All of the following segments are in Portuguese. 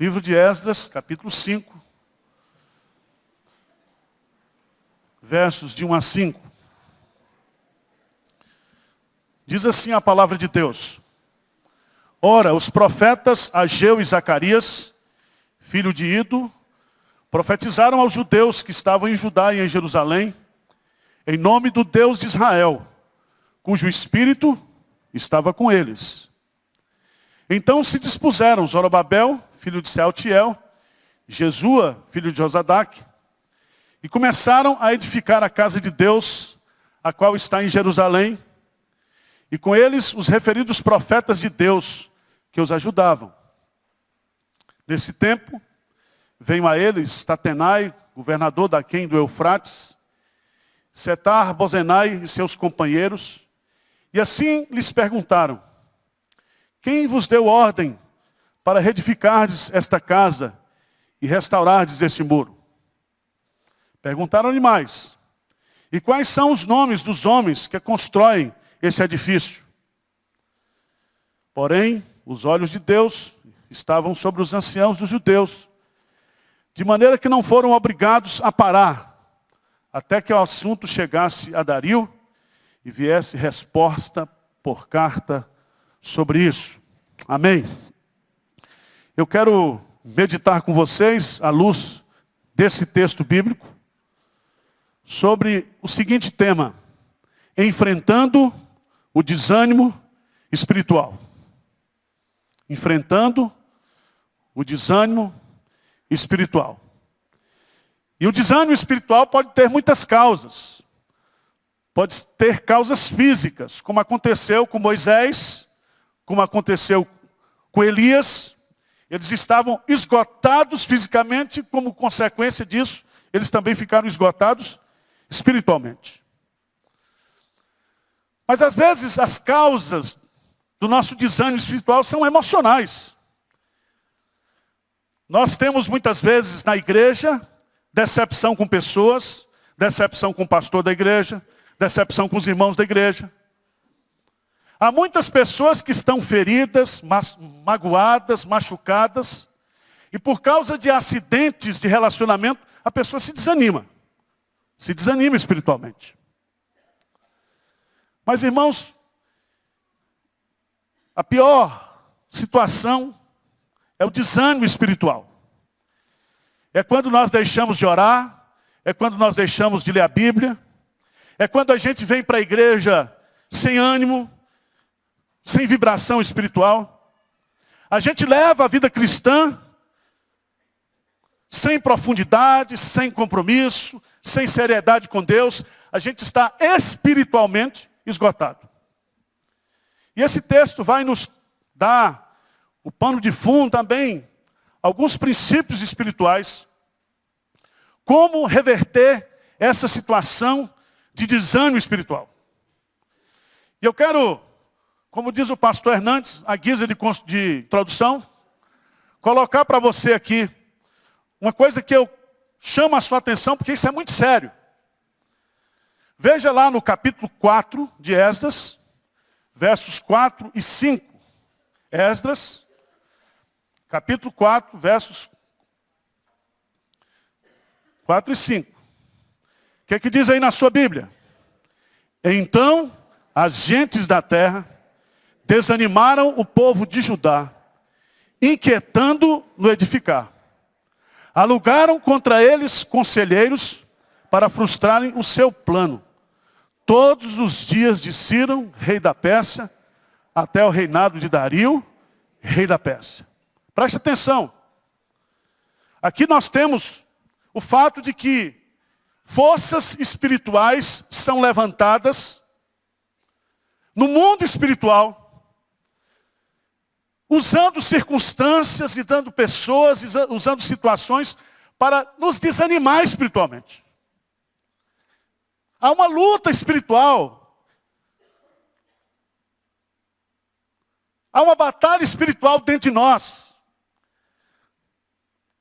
Livro de Esdras, capítulo 5, versos de 1 a 5. Diz assim a palavra de Deus. Ora, os profetas Ageu e Zacarias, filho de Ido, profetizaram aos judeus que estavam em Judá e em Jerusalém, em nome do Deus de Israel, cujo espírito estava com eles. Então se dispuseram Zorobabel, filho de Sealtiel, Jesua, filho de Josadaque, e começaram a edificar a casa de Deus, a qual está em Jerusalém, e com eles os referidos profetas de Deus, que os ajudavam. Nesse tempo, veio a eles Tatenai, governador daquém do Eufrates, Setar-Bozenai e seus companheiros, e assim lhes perguntaram: quem vos deu ordem para reedificardes esta casa e restaurardes este muro? Perguntaram-lhe mais: e quais são os nomes dos homens que constroem esse edifício? Porém, os olhos de Deus estavam sobre os anciãos dos judeus, de maneira que não foram obrigados a parar, até que o assunto chegasse a Dario e viesse resposta por carta sobre isso. Amém? Eu quero meditar com vocês, à luz desse texto bíblico, sobre o seguinte tema: enfrentando o desânimo espiritual. Enfrentando o desânimo espiritual. E o desânimo espiritual pode ter muitas causas. Pode ter causas físicas, como aconteceu com Moisés, como aconteceu com Elias. Eles estavam esgotados fisicamente, como consequência disso, eles também ficaram esgotados espiritualmente. Mas às vezes as causas do nosso desânimo espiritual são emocionais. Nós temos muitas vezes na igreja decepção com pessoas, decepção com o pastor da igreja, decepção com os irmãos da igreja. Há muitas pessoas que estão feridas, magoadas, machucadas, e por causa de acidentes de relacionamento, a pessoa se desanima espiritualmente. Mas, irmãos, a pior situação é o desânimo espiritual. É quando nós deixamos de orar, é quando nós deixamos de ler a Bíblia, é quando a gente vem para a igreja sem ânimo, sem vibração espiritual. A gente leva a vida cristã sem profundidade, sem compromisso, sem seriedade com Deus. A gente está espiritualmente esgotado. E esse texto vai nos dar o pano de fundo também, alguns princípios espirituais, como reverter essa situação de desânimo espiritual. E eu quero, como diz o pastor Hernandes, a guisa de introdução, colocar para você aqui uma coisa que eu chamo a sua atenção, porque isso é muito sério. Veja lá no capítulo 4 de Esdras, versos 4 e 5. Esdras, capítulo 4, versos 4 e 5. O que é que diz aí na sua Bíblia? Então, as gentes da terra desanimaram o povo de Judá, inquietando no edificar. Alugaram contra eles conselheiros para frustrarem o seu plano. Todos os dias de Ciro, rei da Pérsia, até o reinado de Dario, rei da Pérsia. Preste atenção. Aqui nós temos o fato de que forças espirituais são levantadas no mundo espiritual, usando circunstâncias, usando pessoas, usando situações para nos desanimar espiritualmente. Há uma luta espiritual. Há uma batalha espiritual dentro de nós.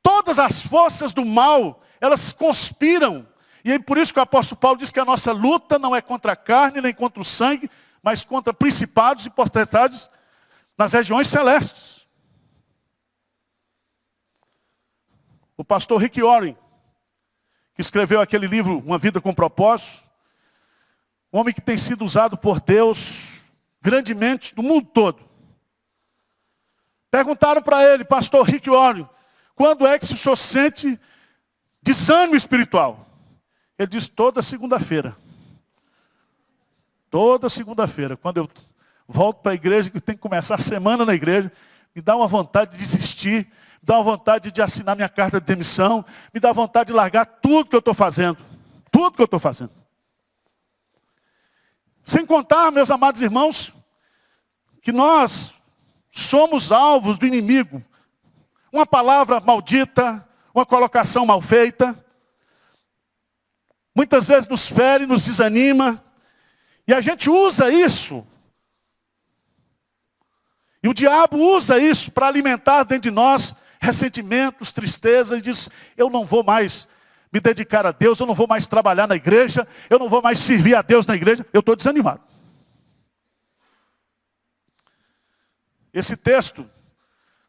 Todas as forças do mal, elas conspiram. E é por isso que o apóstolo Paulo diz que a nossa luta não é contra a carne, nem contra o sangue, mas contra principados e potestades nas regiões celestes. O pastor Rick Warren, que escreveu aquele livro, Uma Vida com Propósito, um homem que tem sido usado por Deus grandemente no mundo todo. Perguntaram para ele, pastor Rick Warren, quando é que o senhor sente desânimo espiritual? Ele diz, toda segunda-feira. Toda segunda-feira, quando eu volto para a igreja, que eu tenho que começar a semana na igreja, me dá uma vontade de desistir, me dá uma vontade de assinar minha carta de demissão, me dá vontade de largar tudo que eu estou fazendo. Tudo que eu estou fazendo. Sem contar, meus amados irmãos, que nós somos alvos do inimigo. Uma palavra maldita, uma colocação mal feita, muitas vezes nos fere, nos desanima, e a gente usa isso. E o diabo usa isso para alimentar dentro de nós ressentimentos, tristezas, e diz, eu não vou mais me dedicar a Deus, eu não vou mais trabalhar na igreja, eu não vou mais servir a Deus na igreja, eu estou desanimado. Esse texto,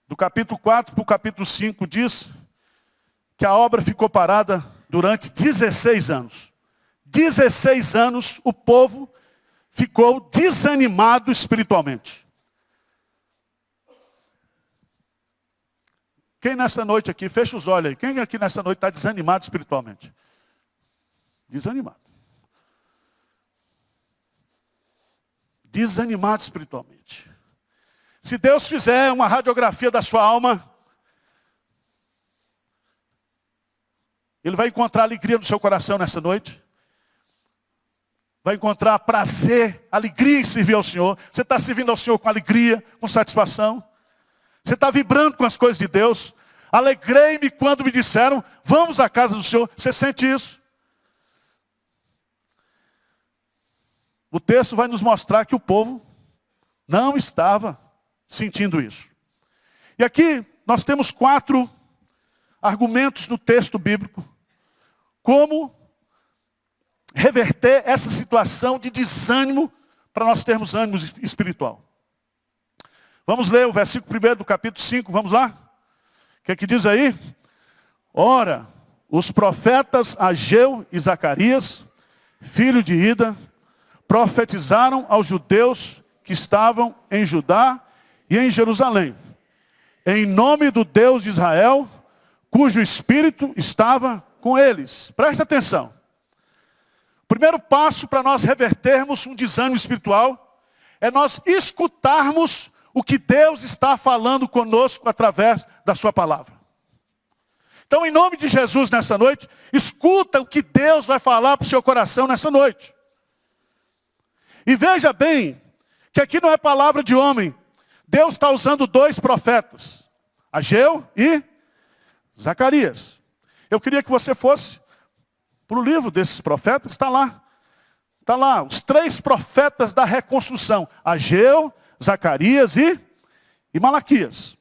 do capítulo 4 para o capítulo 5, diz que a obra ficou parada durante 16 anos. 16 anos o povo ficou desanimado espiritualmente. Quem nessa noite aqui, fecha os olhos aí, quem aqui nessa noite está desanimado espiritualmente? Desanimado. Desanimado espiritualmente. Se Deus fizer uma radiografia da sua alma, Ele vai encontrar alegria no seu coração nessa noite. Vai encontrar prazer, alegria em servir ao Senhor. Você está servindo ao Senhor com alegria, com satisfação. Você está vibrando com as coisas de Deus. Alegrei-me quando me disseram, vamos à casa do Senhor. Você sente isso? O texto vai nos mostrar que o povo não estava sentindo isso. E aqui nós temos 4 argumentos no texto bíblico. Como reverter essa situação de desânimo para nós termos ânimo espiritual. Vamos ler o versículo 1 do capítulo 5, vamos lá? O que é que diz aí? Ora, os profetas Ageu e Zacarias, filho de Ida, profetizaram aos judeus que estavam em Judá e em Jerusalém, em nome do Deus de Israel, cujo Espírito estava com eles. Presta atenção. O primeiro passo para nós revertermos um desânimo espiritual é nós escutarmos o que Deus está falando conosco através da sua palavra. Então, em nome de Jesus nessa noite, escuta o que Deus vai falar para o seu coração nessa noite. E veja bem, que aqui não é palavra de homem. Deus está usando 2 profetas, Ageu e Zacarias. Eu queria que você fosse para o livro desses profetas, está lá. Está lá, os 3 profetas da reconstrução. Ageu, Zacarias e Malaquias.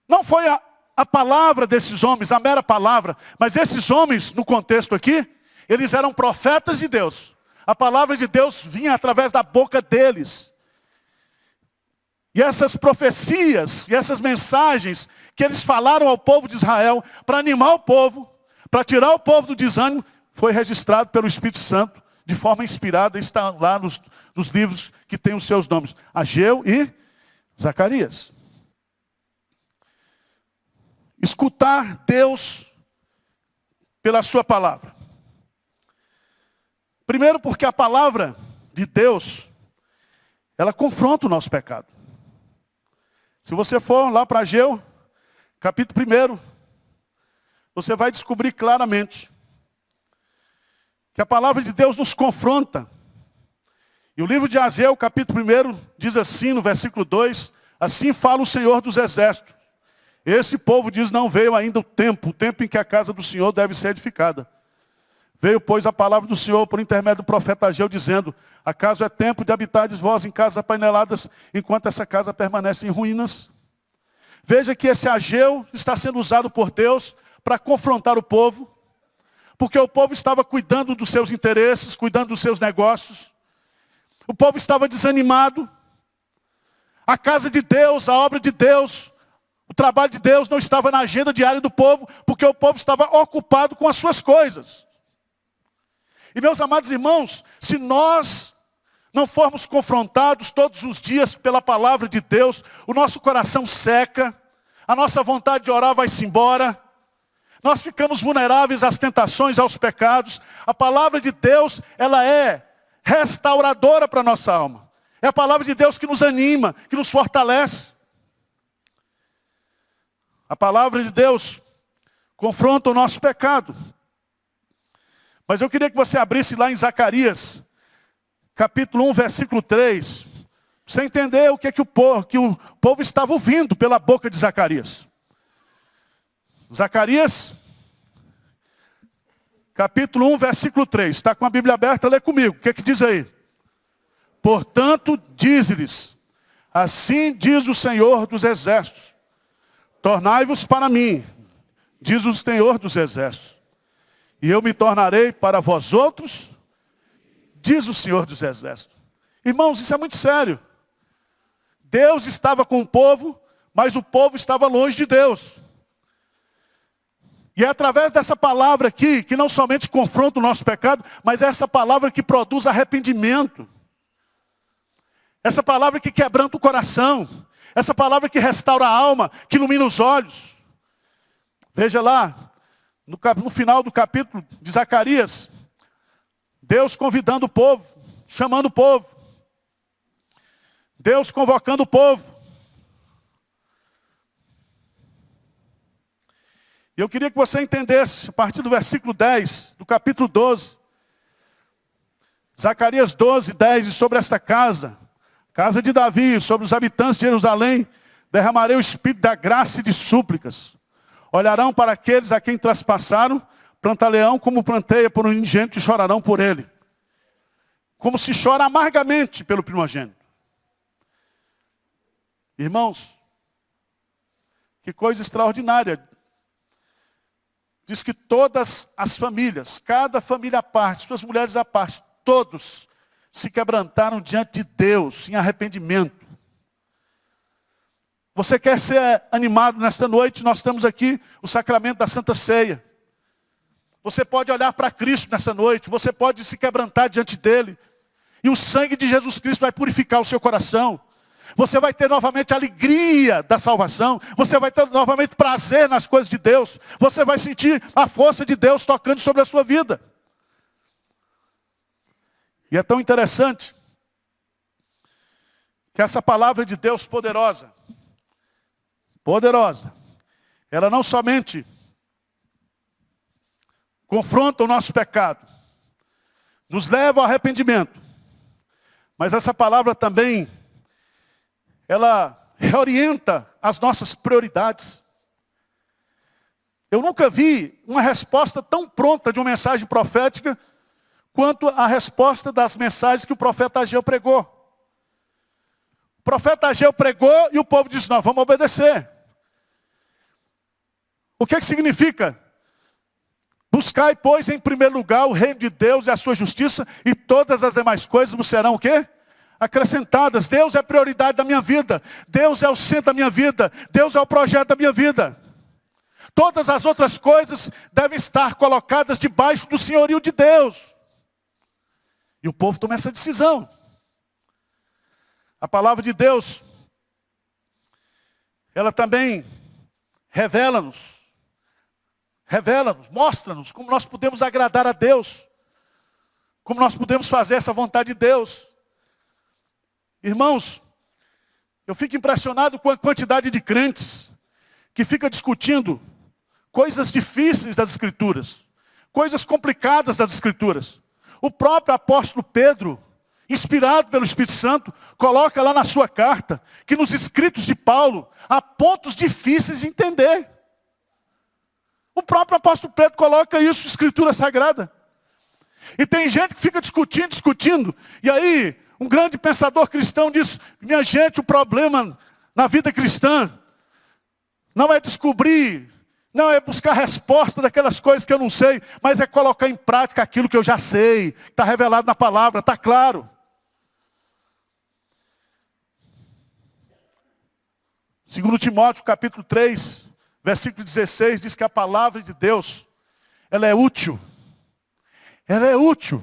Não foi a palavra desses homens, a mera palavra, mas esses homens, no contexto aqui, eles eram profetas de Deus. A palavra de Deus vinha através da boca deles. E essas profecias e essas mensagens que eles falaram ao povo de Israel para animar o povo, para tirar o povo do desânimo, foi registrado pelo Espírito Santo de forma inspirada, está lá nos livros que têm os seus nomes, Ageu e Zacarias. Escutar Deus pela sua palavra. Primeiro porque a palavra de Deus, ela confronta o nosso pecado. Se você for lá para Ageu, capítulo 1, você vai descobrir claramente que a palavra de Deus nos confronta. E o livro de Ageu, capítulo 1, diz assim no versículo 2, assim fala o Senhor dos Exércitos. Esse povo diz, não veio ainda o tempo em que a casa do Senhor deve ser edificada. Veio, pois, a palavra do Senhor por intermédio do profeta Ageu, dizendo, acaso é tempo de habitardes vós em casas apaineladas, enquanto essa casa permanece em ruínas? Veja que esse Ageu está sendo usado por Deus para confrontar o povo, porque o povo estava cuidando dos seus interesses, cuidando dos seus negócios. O povo estava desanimado. A casa de Deus, a obra de Deus, O trabalho de Deus não estava na agenda diária do povo, porque o povo estava ocupado com as suas coisas. E meus amados irmãos, se nós não formos confrontados todos os dias pela palavra de Deus, o nosso coração seca, a nossa vontade de orar vai-se embora, nós ficamos vulneráveis às tentações, aos pecados. A palavra de Deus, ela é restauradora para a nossa alma. É a palavra de Deus que nos anima, que nos fortalece. A palavra de Deus confronta o nosso pecado. Mas eu queria que você abrisse lá em Zacarias, capítulo 1, versículo 3, para você entender o que o povo estava ouvindo pela boca de Zacarias. Zacarias, capítulo 1, versículo 3. Está com a Bíblia aberta, lê comigo. O que diz aí? Portanto, dize-lhes, assim diz o Senhor dos Exércitos, tornai-vos para mim, diz o Senhor dos Exércitos, e eu me tornarei para vós outros, diz o Senhor dos Exércitos. Irmãos, isso é muito sério. Deus estava com o povo, mas o povo estava longe de Deus. E é através dessa palavra aqui, que não somente confronta o nosso pecado, mas é essa palavra que produz arrependimento. Essa palavra que quebranta o coração. Essa palavra que restaura a alma, que ilumina os olhos. Veja lá, no final do capítulo de Zacarias, Deus convidando o povo, chamando o povo. Deus convocando o povo. E eu queria que você entendesse, a partir do versículo 10, do capítulo 12. Zacarias 12, 10, e sobre esta casa, casa de Davi, sobre os habitantes de Jerusalém, derramarei o espírito da graça e de súplicas. Olharão para aqueles a quem traspassaram, plantaleão como planteia por um indigente e chorarão por ele. Como se chora amargamente pelo primogênito. Irmãos, que coisa extraordinária. Diz que todas as famílias, cada família à parte, suas mulheres à parte, todos se quebrantaram diante de Deus em arrependimento. Você quer ser animado nesta noite? Nós temos aqui o sacramento da Santa Ceia. Você pode olhar para Cristo nessa noite, você pode se quebrantar diante dele. E o sangue de Jesus Cristo vai purificar o seu coração. Você vai ter novamente a alegria da salvação. Você vai ter novamente prazer nas coisas de Deus. Você vai sentir a força de Deus tocando sobre a sua vida. E é tão interessante que essa palavra de Deus poderosa, ela não somente confronta o nosso pecado, nos leva ao arrependimento, mas essa palavra também, ela reorienta as nossas prioridades. Eu nunca vi uma resposta tão pronta de uma mensagem profética quanto a resposta das mensagens que o profeta Ageu pregou. O profeta Ageu pregou e o povo disse, nós vamos obedecer. O que significa? Buscai, pois, em primeiro lugar o reino de Deus e a sua justiça, e todas as demais coisas vos serão o quê? Acrescentadas. Deus é a prioridade da minha vida. Deus é o centro da minha vida. Deus é o projeto da minha vida. Todas as outras coisas devem estar colocadas debaixo do senhorio de Deus. E o povo toma essa decisão. A palavra de Deus, ela também revela-nos, mostra-nos como nós podemos agradar a Deus, como nós podemos fazer essa vontade de Deus. Irmãos, eu fico impressionado com a quantidade de crentes que fica discutindo coisas difíceis das Escrituras, coisas complicadas das Escrituras. O próprio apóstolo Pedro, inspirado pelo Espírito Santo, coloca lá na sua carta que nos escritos de Paulo há pontos difíceis de entender. O próprio apóstolo Pedro coloca isso em Escritura Sagrada. E tem gente que fica discutindo. E aí, um grande pensador cristão diz, minha gente, o problema na vida cristã não é descobrir, não é buscar resposta daquelas coisas que eu não sei, mas é colocar em prática aquilo que eu já sei, está revelado na palavra, está claro. Segundo Timóteo, capítulo 3, versículo 16, diz que a palavra de Deus, ela é útil. Ela é útil.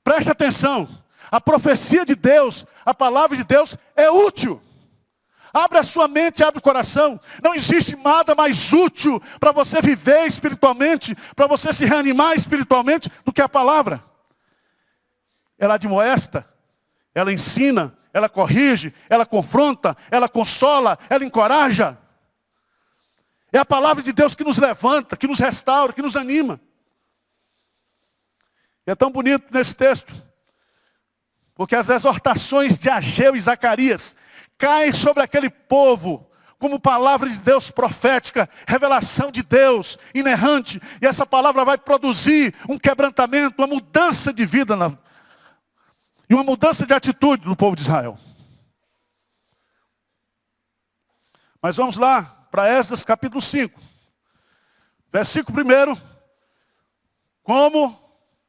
Preste atenção. A profecia de Deus, a palavra de Deus é útil. Abre a sua mente, abre o coração. Não existe nada mais útil para você viver espiritualmente, para você se reanimar espiritualmente, do que a palavra. Ela admoesta, ela ensina, ela corrige, ela confronta, ela consola, ela encoraja. É a palavra de Deus que nos levanta, que nos restaura, que nos anima. E é tão bonito nesse texto, porque as exortações de Ageu e Zacarias caem sobre aquele povo como palavra de Deus profética, revelação de Deus inerrante. E essa palavra vai produzir um quebrantamento, uma mudança de vida e uma mudança de atitude no povo de Israel. Mas vamos lá para Esdras capítulo 5. Versículo 1. Como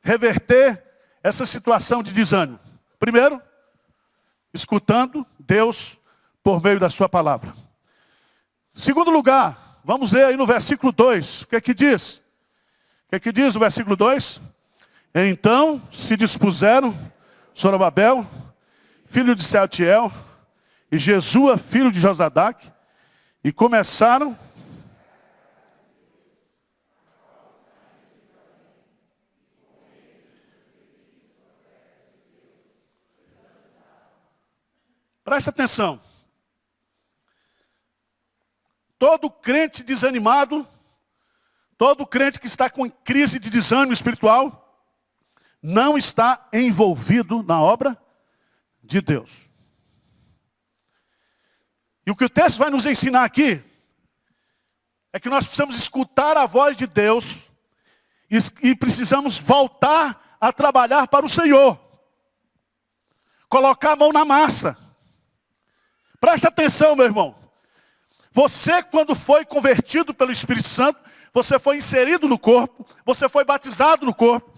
reverter essa situação de desânimo? Primeiro, escutando Deus por meio da sua palavra. Segundo lugar, vamos ver aí no versículo 2. O que é que diz? O que é que diz no versículo 2? Então se dispuseram Zorobabel, filho de Sealtiel, e Jesua, filho de Josadaque, e começaram preste atenção. Todo crente desanimado, todo crente que está com crise de desânimo espiritual, não está envolvido na obra de Deus. E o que o texto vai nos ensinar aqui, é que nós precisamos escutar a voz de Deus, e precisamos voltar a trabalhar para o Senhor. Colocar a mão na massa. Preste atenção, meu irmão. Você, quando foi convertido pelo Espírito Santo, você foi inserido no corpo, você foi batizado no corpo.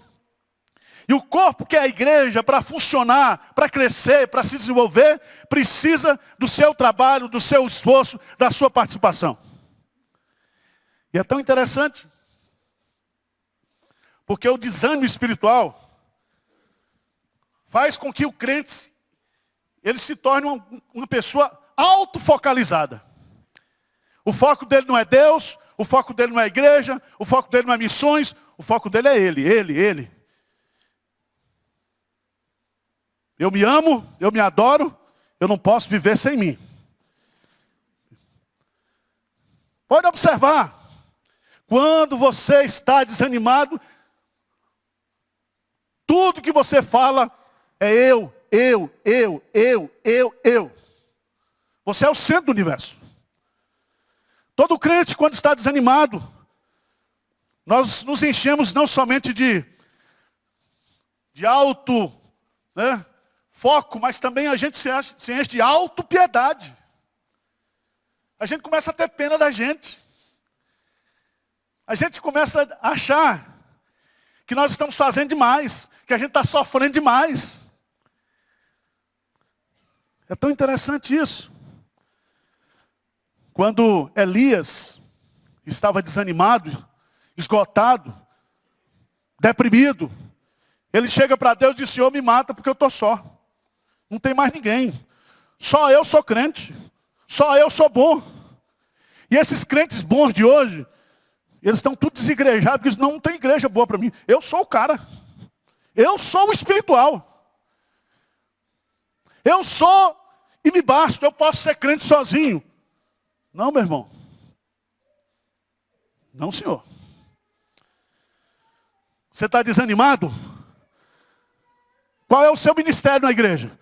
E o corpo, que é a igreja, para funcionar, para crescer, para se desenvolver, precisa do seu trabalho, do seu esforço, da sua participação. E é tão interessante, porque o desânimo espiritual faz com que o crente ele se torne uma pessoa autofocalizada. O foco dele não é Deus, o foco dele não é a igreja, o foco dele não é missões, o foco dele é ele. Eu me amo, eu me adoro, eu não posso viver sem mim. Pode observar, quando você está desanimado, tudo que você fala é eu. Você é o centro do universo. Todo crente, quando está desanimado, nós nos enchemos não somente de alto, foco, mas também a gente se enche de autopiedade. A gente começa a ter pena da gente. A gente começa a achar que nós estamos fazendo demais, que a gente está sofrendo demais. É tão interessante isso. Quando Elias estava desanimado, esgotado, deprimido, ele chega para Deus e diz: Senhor, me mata porque eu estou só. Não tem mais ninguém. Só eu sou crente. Só eu sou bom. E esses crentes bons de hoje, eles estão tudo desigrejados, porque não tem igreja boa para mim. Eu sou o cara. Eu sou o espiritual. Eu sou e me basta. Eu posso ser crente sozinho. Não, meu irmão. Não, senhor. Você está desanimado? Qual é o seu ministério na igreja?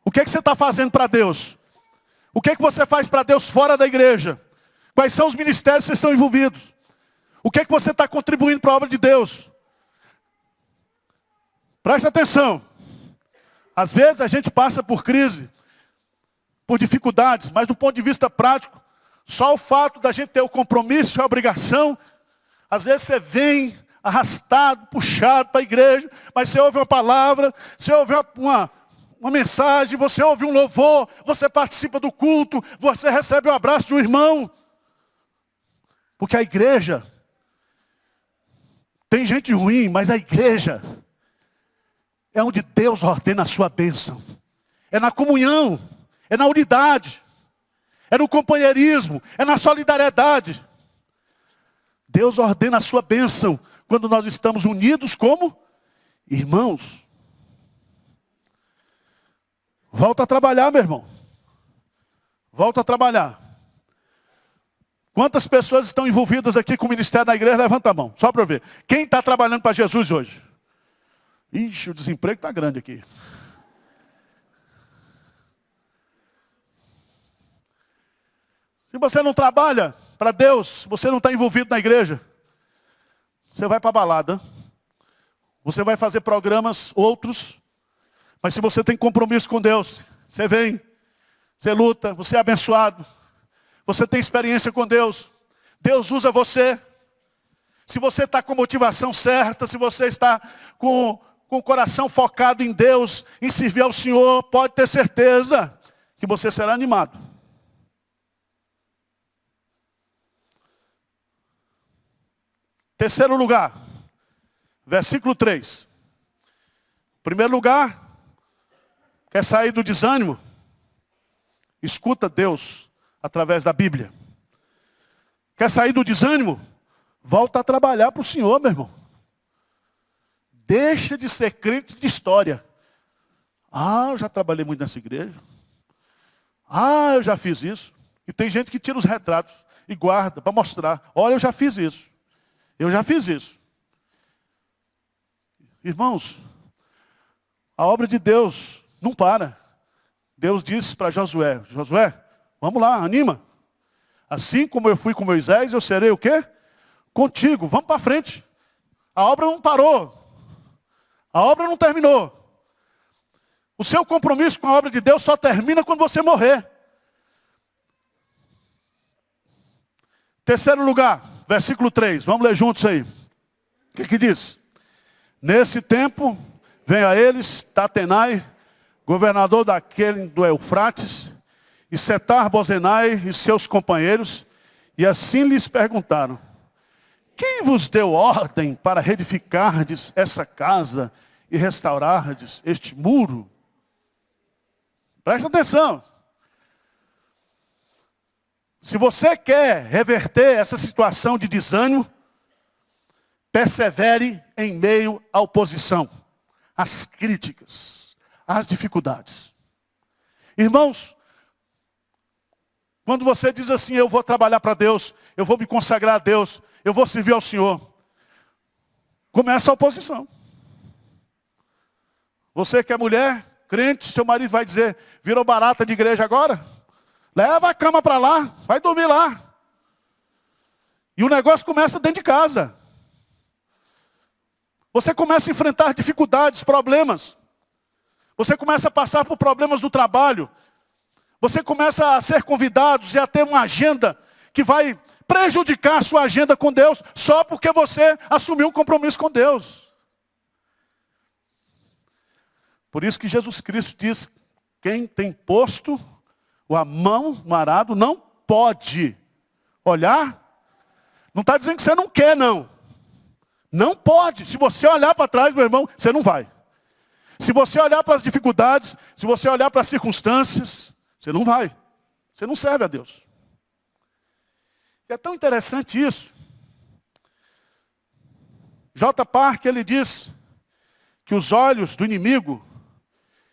O que é que você está fazendo para Deus? O que é que você faz para Deus fora da igreja? Quais são os ministérios que vocês estão envolvidos? O que é que você está contribuindo para a obra de Deus? Preste atenção. Às vezes a gente passa por crise, por dificuldades, mas do ponto de vista prático, só o fato da gente ter o compromisso e a obrigação, às vezes você vem arrastado, puxado para a igreja, mas você ouve uma palavra, você ouve uma mensagem, você ouve um louvor, você participa do culto, você recebe o abraço de um irmão. Porque a igreja, tem gente ruim, mas a igreja é onde Deus ordena a sua bênção. É na comunhão, é na unidade, é no companheirismo, é na solidariedade. Deus ordena a sua bênção quando nós estamos unidos como irmãos. Volta a trabalhar, meu irmão. Volta a trabalhar. Quantas pessoas estão envolvidas aqui com o ministério da igreja? Levanta a mão, só para eu ver. Quem está trabalhando para Jesus hoje? Ixi, o desemprego está grande aqui. Se você não trabalha para Deus, você não está envolvido na igreja, você vai para a balada, você vai fazer programas, outros, mas se você tem compromisso com Deus, você vem, você luta, você é abençoado, você tem experiência com Deus, Deus usa você. Se você está com motivação certa, se você está com o coração focado em Deus, em servir ao Senhor, pode ter certeza que você será animado. Terceiro lugar, versículo 3. Primeiro lugar, quer sair do desânimo? Escuta Deus através da Bíblia. Quer sair do desânimo? Volta a trabalhar para o Senhor, meu irmão. Deixa de ser crente de história. Ah, eu já trabalhei muito nessa igreja. Ah, eu já fiz isso. E tem gente que tira os retratos e guarda para mostrar. Olha, eu já fiz isso. Eu já fiz isso. Irmãos, a obra de Deus não para. Deus disse para Josué, Josué, vamos lá, anima. Assim como eu fui com Moisés, eu serei o quê? Contigo, vamos para frente. A obra não parou. A obra não terminou. O seu compromisso com a obra de Deus só termina quando você morrer. Terceiro lugar, versículo 3. Vamos ler juntos aí. O que diz? Nesse tempo, vem a eles Tatenai, governador daquele do Eufrates, e Setar-Bozenai e seus companheiros, e assim lhes perguntaram: quem vos deu ordem para reedificardes essa casa e restaurardes este muro? Presta atenção. Se você quer reverter essa situação de desânimo, persevere em meio à oposição, às críticas, às dificuldades. Irmãos, quando você diz assim, eu vou trabalhar para Deus, eu vou me consagrar a Deus, eu vou servir ao Senhor, começa a oposição. Você que é mulher, crente, seu marido vai dizer, virou barata de igreja agora? Leva a cama para lá, vai dormir lá. E o negócio começa dentro de casa. Você começa a enfrentar dificuldades, problemas. Você começa a passar por problemas do trabalho. Você começa a ser convidado e a ter uma agenda que vai prejudicar a sua agenda com Deus, só porque você assumiu um compromisso com Deus. Por isso que Jesus Cristo diz, quem tem posto a mão no arado não pode olhar. Não está dizendo que você não quer, não. Não pode. Se você olhar para trás, meu irmão, você não vai. Se você olhar para as dificuldades, se você olhar para as circunstâncias, você não vai. Você não serve a Deus. E é tão interessante isso. J. Parker, ele diz que os olhos do inimigo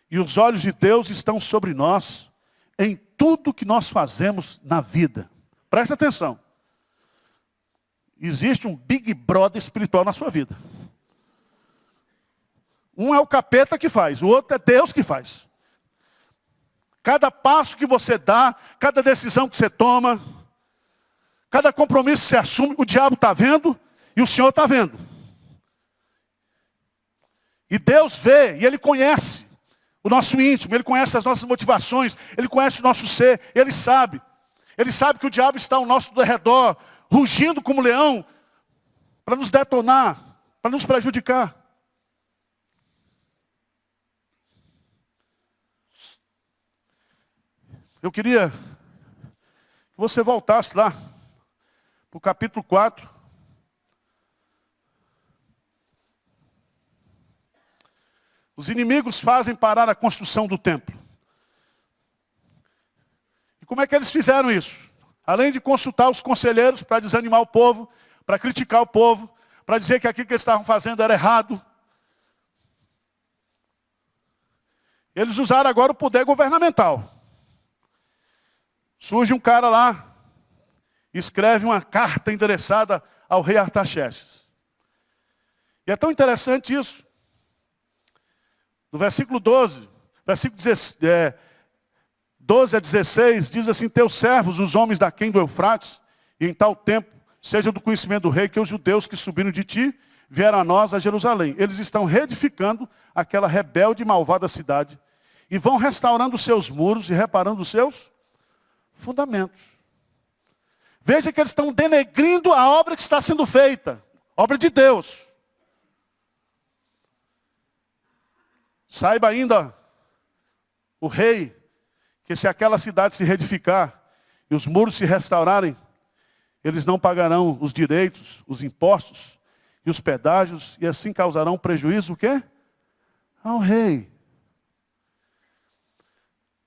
e os olhos de Deus estão sobre nós em tudo que nós fazemos na vida. Presta atenção. Existe um Big Brother espiritual na sua vida. Um é o capeta que faz, o outro é Deus que faz. Cada passo que você dá, cada decisão que você toma, cada compromisso que você assume, o diabo está vendo e o Senhor está vendo. E Deus vê e Ele conhece o nosso íntimo, Ele conhece as nossas motivações, Ele conhece o nosso ser, Ele sabe. Ele sabe que o diabo está ao nosso redor, rugindo como leão, para nos detonar, para nos prejudicar. Eu queria que você voltasse lá para o capítulo 4. Os inimigos fazem parar a construção do templo. E como é que eles fizeram isso? Além de consultar os conselheiros para desanimar o povo, para criticar o povo, para dizer que aquilo que eles estavam fazendo era errado, eles usaram agora o poder governamental. Surge um cara lá, escreve uma carta endereçada ao rei Artaxerxes. E é tão interessante isso. No versículo 12, versículo 12 a 16, diz assim: teus servos, os homens daquém do Eufrates, e em tal tempo, seja do conhecimento do rei, que os judeus que subiram de ti, vieram a nós a Jerusalém. Eles estão reedificando aquela rebelde e malvada cidade, e vão restaurando os seus muros e reparando os seus fundamentos. Veja que eles estão denegrindo a obra que está sendo feita, obra de Deus. Saiba ainda, o rei, que se aquela cidade se reedificar e os muros se restaurarem, eles não pagarão os direitos, os impostos e os pedágios, e assim causarão prejuízo o quê? Ao rei.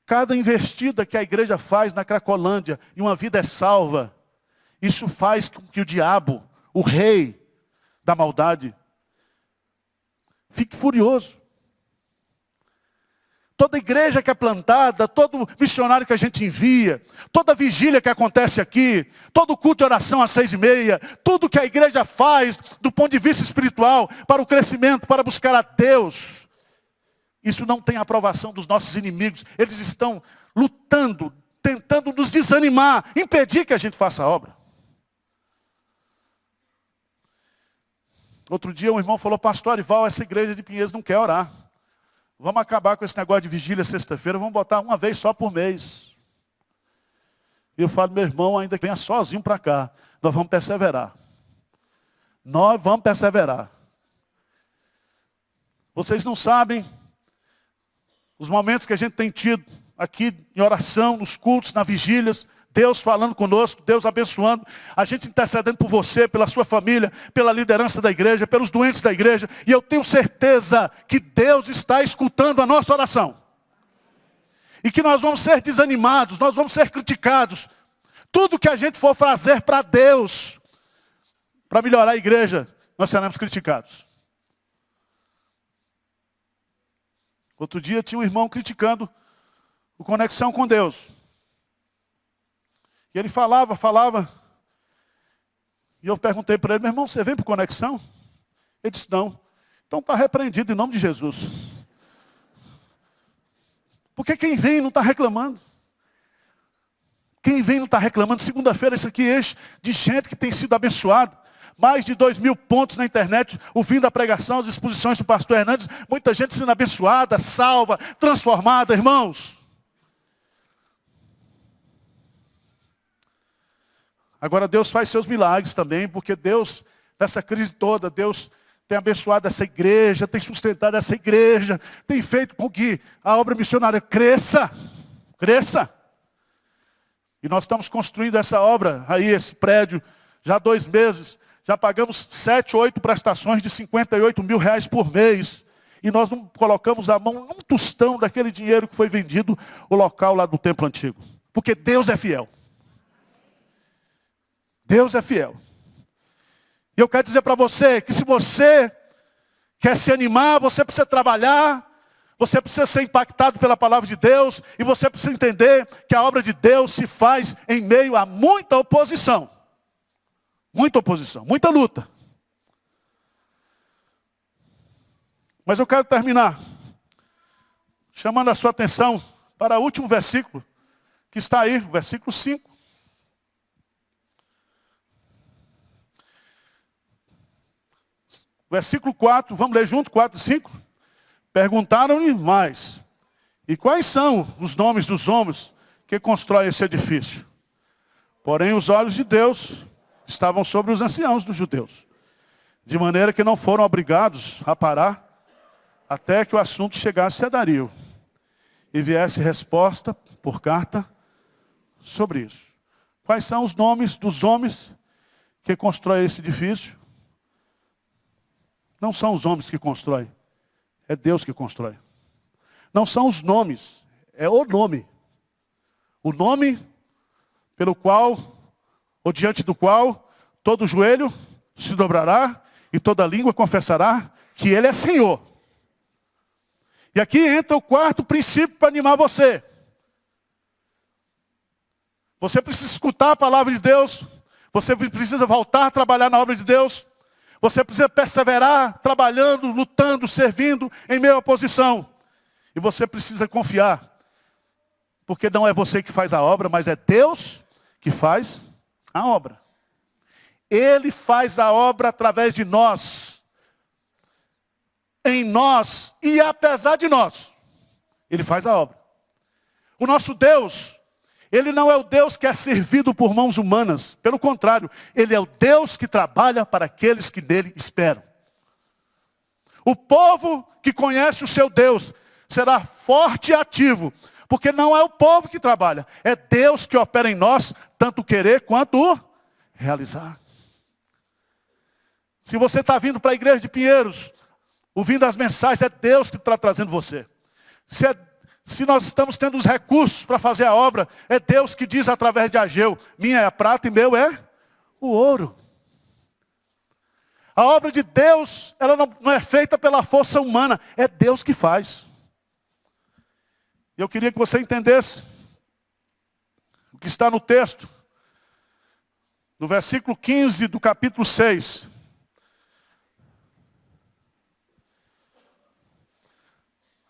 Cada investida que a igreja faz na Cracolândia e uma vida é salva, isso faz com que o diabo, o rei da maldade, fique furioso. Toda igreja que é plantada, todo missionário que a gente envia, toda vigília que acontece aqui, todo culto de oração às 6:30, tudo que a igreja faz do ponto de vista espiritual, para o crescimento, para buscar a Deus, isso não tem aprovação dos nossos inimigos. Eles estão lutando, tentando nos desanimar, impedir que a gente faça a obra. Outro dia um irmão falou: pastor Arival, essa igreja de Pinheiros não quer orar. Vamos acabar com esse negócio de vigília sexta-feira, vamos botar uma vez só por mês. E eu falo: meu irmão, ainda que venha sozinho para cá, nós vamos perseverar. Nós vamos perseverar. Vocês não sabem os momentos que a gente tem tido aqui em oração, nos cultos, nas vigílias, Deus falando conosco, Deus abençoando, a gente intercedendo por você, pela sua família, pela liderança da igreja, pelos doentes da igreja, e eu tenho certeza que Deus está escutando a nossa oração. E que nós vamos ser desanimados, nós vamos ser criticados. Tudo que a gente for fazer para Deus, para melhorar a igreja, nós seremos criticados. Outro dia tinha um irmão criticando o Conexão com Deus. E ele falava. E eu perguntei para ele: meu irmão, você vem para o Conexão? Ele disse: não. Então está repreendido em nome de Jesus. Porque quem vem não está reclamando. Quem vem não está reclamando. Segunda-feira isso aqui enche de gente que tem sido abençoado. Mais de 2.000 pontos na internet, o fim da pregação, as exposições do pastor Hernandes, muita gente sendo abençoada, salva, transformada, irmãos. Agora Deus faz seus milagres também, porque Deus, nessa crise toda, Deus tem abençoado essa igreja, tem sustentado essa igreja, tem feito com que a obra missionária cresça. E nós estamos construindo essa obra, aí esse prédio, já há 2 meses. Já pagamos 7, 8 prestações de R$58 mil por mês. E nós não colocamos a mão num tostão daquele dinheiro que foi vendido o local lá do templo antigo. Porque Deus é fiel. Deus é fiel. E eu quero dizer para você que se você quer se animar, você precisa trabalhar, você precisa ser impactado pela palavra de Deus, e você precisa entender que a obra de Deus se faz em meio a muita oposição. Muita oposição, muita luta. Mas eu quero terminar chamando a sua atenção para o último versículo, que está aí, o versículo 5. Versículo 4, vamos ler junto, 4 e 5. Perguntaram-lhe mais: e quais são os nomes dos homens que constroem esse edifício? Porém, os olhos de Deus estavam sobre os anciãos dos judeus, de maneira que não foram obrigados a parar, até que o assunto chegasse a Dario, e viesse resposta por carta sobre isso. Quais são os nomes dos homens que constroem esse edifício? Não são os homens que constroem, é Deus que constrói. Não são os nomes, é o nome. O nome pelo qual, ou diante do qual, todo joelho se dobrará e toda língua confessará que Ele é Senhor. E aqui entra o quarto princípio para animar você. Você precisa escutar a palavra de Deus. Você precisa voltar a trabalhar na obra de Deus. Você precisa perseverar, trabalhando, lutando, servindo em meio à oposição. E você precisa confiar. Porque não é você que faz a obra, mas é Deus que faz a obra. Ele faz a obra através de nós. Em nós e apesar de nós. Ele faz a obra. O nosso Deus, Ele não é o Deus que é servido por mãos humanas. Pelo contrário, Ele é o Deus que trabalha para aqueles que nele esperam. O povo que conhece o seu Deus será forte e ativo. Porque não é o povo que trabalha. É Deus que opera em nós, tanto o querer quanto o realizar. Se você está vindo para a igreja de Pinheiros, ouvindo as mensagens, é Deus que está trazendo você. Se nós estamos tendo os recursos para fazer a obra, é Deus que diz através de Ageu, minha é a prata e meu é o ouro. A obra de Deus, ela não é feita pela força humana, é Deus que faz. Eu queria que você entendesse o que está no texto, no versículo 15 do capítulo 6.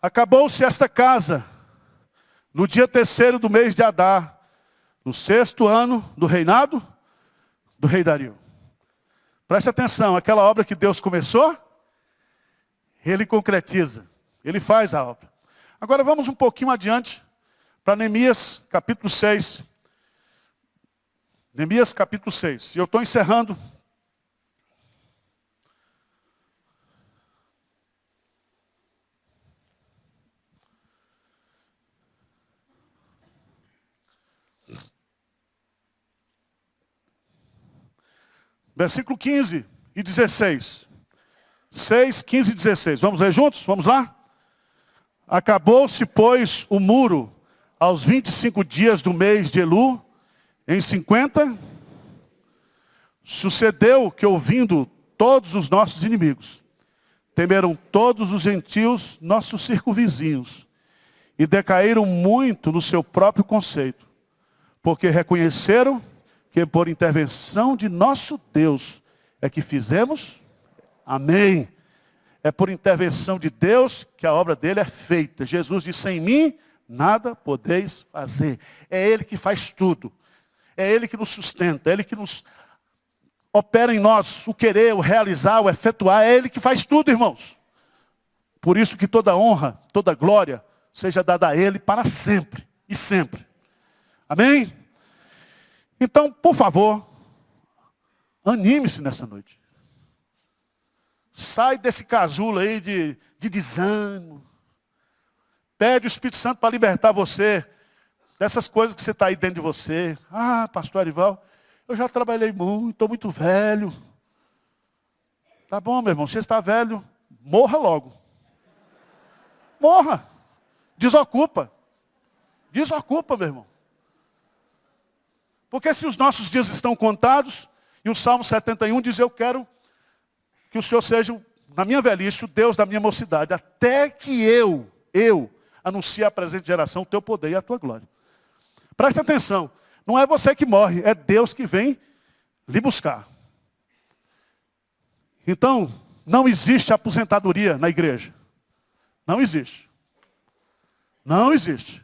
Acabou-se esta casa no dia 3º do mês de Adar, no 6º ano do reinado do rei Dario. Preste atenção, aquela obra que Deus começou, Ele concretiza, Ele faz a obra. Agora vamos um pouquinho adiante para Neemias capítulo 6. Neemias capítulo 6. E eu estou encerrando. Versículo 15 e 16. 6, 15 e 16. Vamos ler juntos? Vamos lá? Acabou-se, pois, o muro aos 25 dias do mês de Elu, em 50. Sucedeu que, ouvindo todos os nossos inimigos, temeram todos os gentios, nossos circunvizinhos, e decaíram muito no seu próprio conceito, porque reconheceram que por intervenção de nosso Deus é que fizemos, amém. É por intervenção de Deus que a obra dele é feita. Jesus disse, sem mim, nada podeis fazer. É Ele que faz tudo. É Ele que nos sustenta, é Ele que nos opera em nós o querer, o realizar, o efetuar. É Ele que faz tudo, irmãos. Por isso que toda honra, toda glória, seja dada a Ele para sempre e sempre. Amém? Então, por favor, anime-se nessa noite. Sai desse casulo aí de desânimo. Pede o Espírito Santo para libertar você dessas coisas que você está aí dentro de você. Ah, pastor Arival, eu já trabalhei muito, estou muito velho. Tá bom, meu irmão, você está velho, morra logo. Morra. Desocupa. Desocupa, meu irmão. Porque se os nossos dias estão contados, e o Salmo 71 diz, eu quero que o Senhor seja, na minha velhice, o Deus da minha mocidade, até que eu anuncie à presente geração o teu poder e a tua glória. Preste atenção, não é você que morre, é Deus que vem lhe buscar. Então, não existe aposentadoria na igreja. Não existe. Não existe.